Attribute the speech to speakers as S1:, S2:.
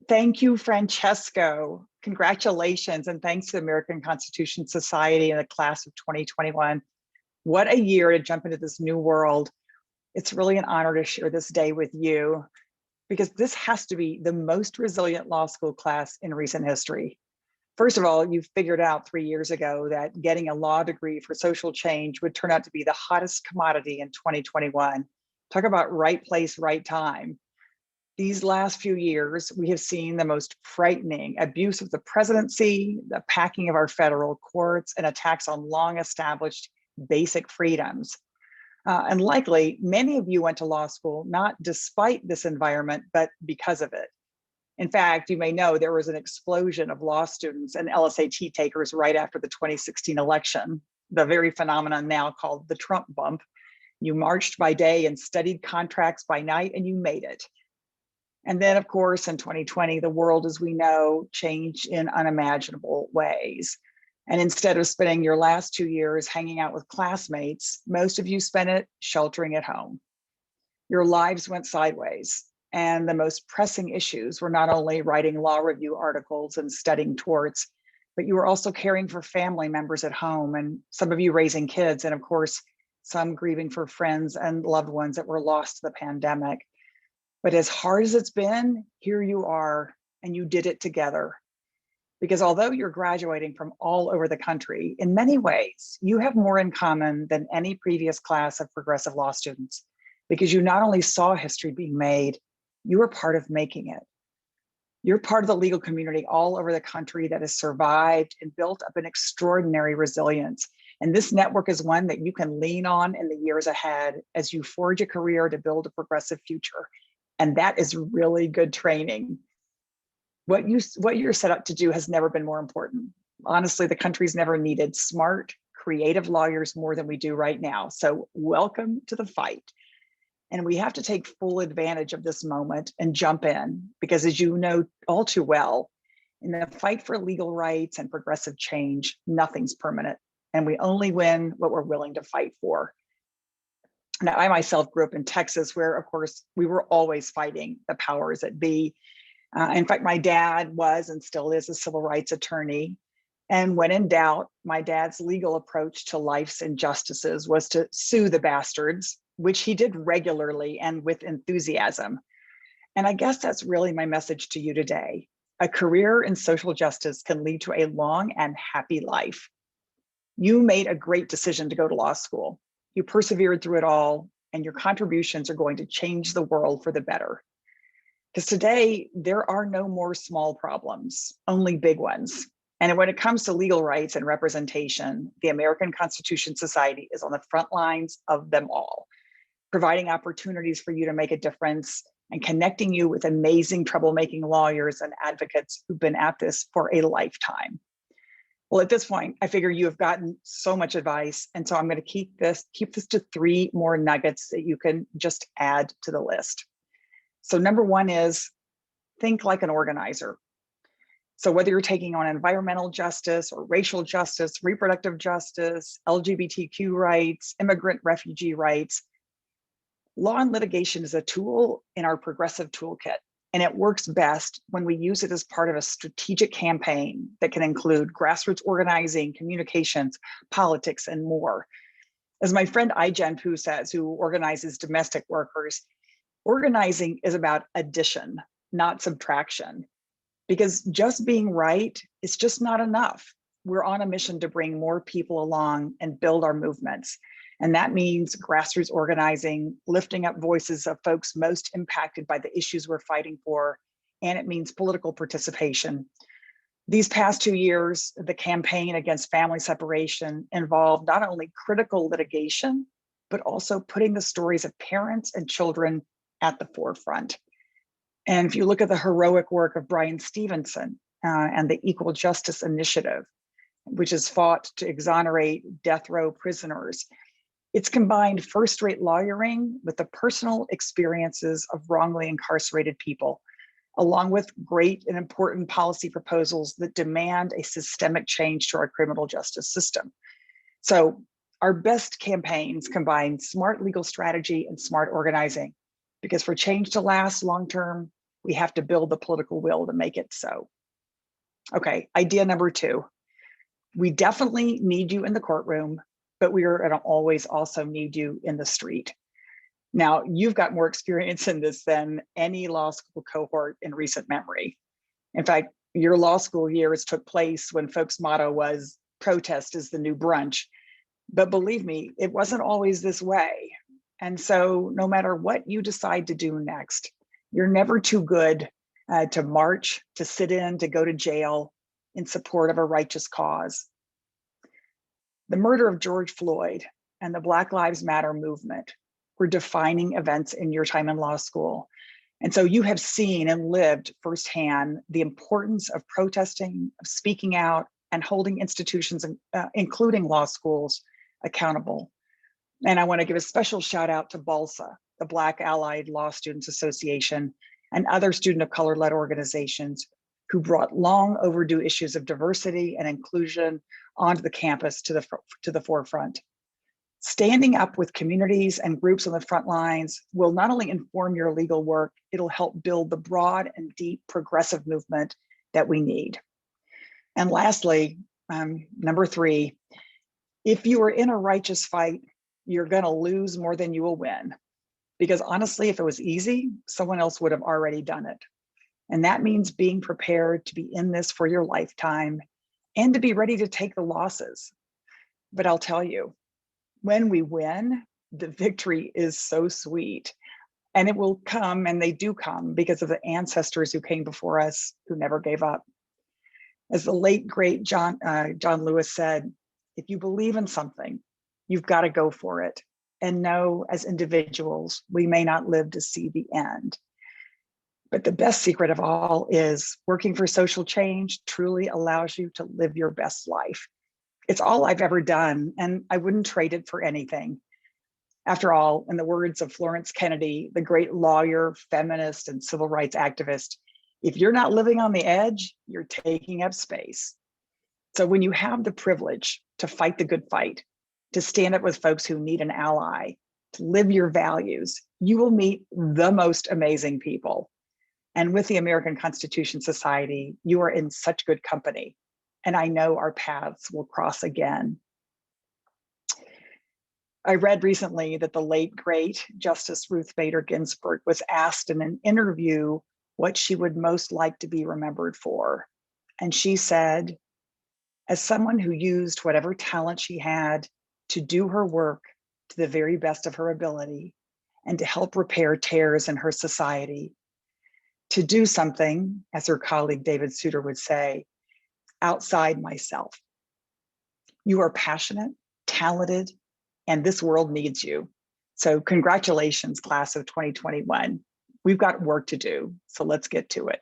S1: Thank you, Francesco. Congratulations, and thanks to the American Constitution Society and the class of 2021. What a year to jump into this new world. It's really an honor to share this day with you because this has to be the most resilient law school class in recent history. First of all, you figured out 3 years ago that getting a law degree for social change would turn out to be the hottest commodity in 2021. Talk about right place, right time. These last few years, we have seen the most frightening abuse of the presidency, the packing of our federal courts, and attacks on long established basic freedoms. And likely, many of you went to law school not despite this environment, but because of it. In fact, you may know there was an explosion of law students and LSAT takers right after the 2016 election, the very phenomenon now called the Trump bump. You marched by day and studied contracts by night, and you made it. And then, of course, in 2020, the world, as we know, changed in unimaginable ways. And instead of spending your last 2 years hanging out with classmates, most of you spent it sheltering at home. Your lives went sideways. And the most pressing issues were not only writing law review articles and studying torts, but you were also caring for family members at home, and some of you raising kids, and of course, some grieving for friends and loved ones that were lost to the pandemic. But as hard as it's been, here you are, and you did it together. Because although you're graduating from all over the country, in many ways, you have more in common than any previous class of progressive law students, because you not only saw history being made, you were part of making it. You're part of the legal community all over the country that has survived and built up an extraordinary resilience. And this network is one that you can lean on in the years ahead as you forge a career to build a progressive future. And that is really good training. What you're set up to do has never been more important. Honestly, the country's never needed smart, creative lawyers more than we do right now. So welcome to the fight. And we have to take full advantage of this moment and jump in, because as you know all too well, in the fight for legal rights and progressive change, nothing's permanent. And we only win what we're willing to fight for. Now, I myself grew up in Texas, where, of course, we were always fighting the powers that be. In fact, my dad was and still is a civil rights attorney. And when in doubt, my dad's legal approach to life's injustices was to sue the bastards, which he did regularly and with enthusiasm. And I guess that's really my message to you today. A career in social justice can lead to a long and happy life. You made a great decision to go to law school. You persevered through it all, and your contributions are going to change the world for the better. Because today, there are no more small problems, only big ones. And when it comes to legal rights and representation, the American Constitution Society is on the front lines of them all, providing opportunities for you to make a difference and connecting you with amazing troublemaking lawyers and advocates who've been at this for a lifetime. Well, at this point, I figure you have gotten so much advice. And so I'm going to keep this to 3 more nuggets that you can just add to the list. So number 1 is think like an organizer. So whether you're taking on environmental justice or racial justice, reproductive justice, LGBTQ rights, immigrant refugee rights, law and litigation is a tool in our progressive toolkit, and it works best when we use it as part of a strategic campaign that can include grassroots organizing, communications, politics, and more. As my friend Ai-jen Poo says, who organizes domestic workers, organizing is about addition, not subtraction, because just being right is just not enough. We're on a mission to bring more people along and build our movements. And that means grassroots organizing, lifting up voices of folks most impacted by the issues we're fighting for, and it means political participation. These past 2 years, the campaign against family separation involved not only critical litigation, but also putting the stories of parents and children at the forefront. And if you look at the heroic work of Brian Stevenson and the Equal Justice Initiative, which has fought to exonerate death row prisoners, it's combined first-rate lawyering with the personal experiences of wrongly incarcerated people, along with great and important policy proposals that demand a systemic change to our criminal justice system. So our best campaigns combine smart legal strategy and smart organizing, because for change to last long-term, We have to build the political will to make it so. Okay, idea number 2. We definitely need you in the courtroom, but we are gonna always also need you in the street. Now, you've got more experience in this than any law school cohort in recent memory. In fact, your law school years took place when folks' motto was protest is the new brunch. But believe me, it wasn't always this way. And so no matter what you decide to do next, you're never too good to march, to sit in, to go to jail in support of a righteous cause. The murder of George Floyd and the Black Lives Matter movement were defining events in your time in law school. And so you have seen and lived firsthand the importance of protesting, of speaking out, and holding institutions, including law schools, accountable. And I want to give a special shout out to BALSA, the Black Allied Law Students Association, and other student of color-led organizations who brought long overdue issues of diversity and inclusion onto the campus to the forefront. Standing up with communities and groups on the front lines will not only inform your legal work, it'll help build the broad and deep progressive movement that we need. And lastly, number 3, if you are in a righteous fight, you're gonna lose more than you will win. Because honestly, if it was easy, someone else would have already done it. And that means being prepared to be in this for your lifetime and to be ready to take the losses. But I'll tell you, when we win, the victory is so sweet. And it will come, and they do come, because of the ancestors who came before us who never gave up. As the late, great John Lewis said, if you believe in something, you've got to go for it. And know, as individuals, we may not live to see the end. But the best secret of all is working for social change truly allows you to live your best life. It's all I've ever done, and I wouldn't trade it for anything. After all, in the words of Florence Kennedy, the great lawyer, feminist, and civil rights activist, if you're not living on the edge, you're taking up space. So when you have the privilege to fight the good fight, to stand up with folks who need an ally, to live your values, you will meet the most amazing people. And with the American Constitution Society, you are in such good company. And I know our paths will cross again. I read recently that the late, great Justice Ruth Bader Ginsburg was asked in an interview what she would most like to be remembered for. And she said, as someone who used whatever talent she had to do her work to the very best of her ability and to help repair tears in her society, to do something, as her colleague David Souter would say, outside myself. You are passionate, talented, and this world needs you. So congratulations, class of 2021. We've got work to do, so let's get to it.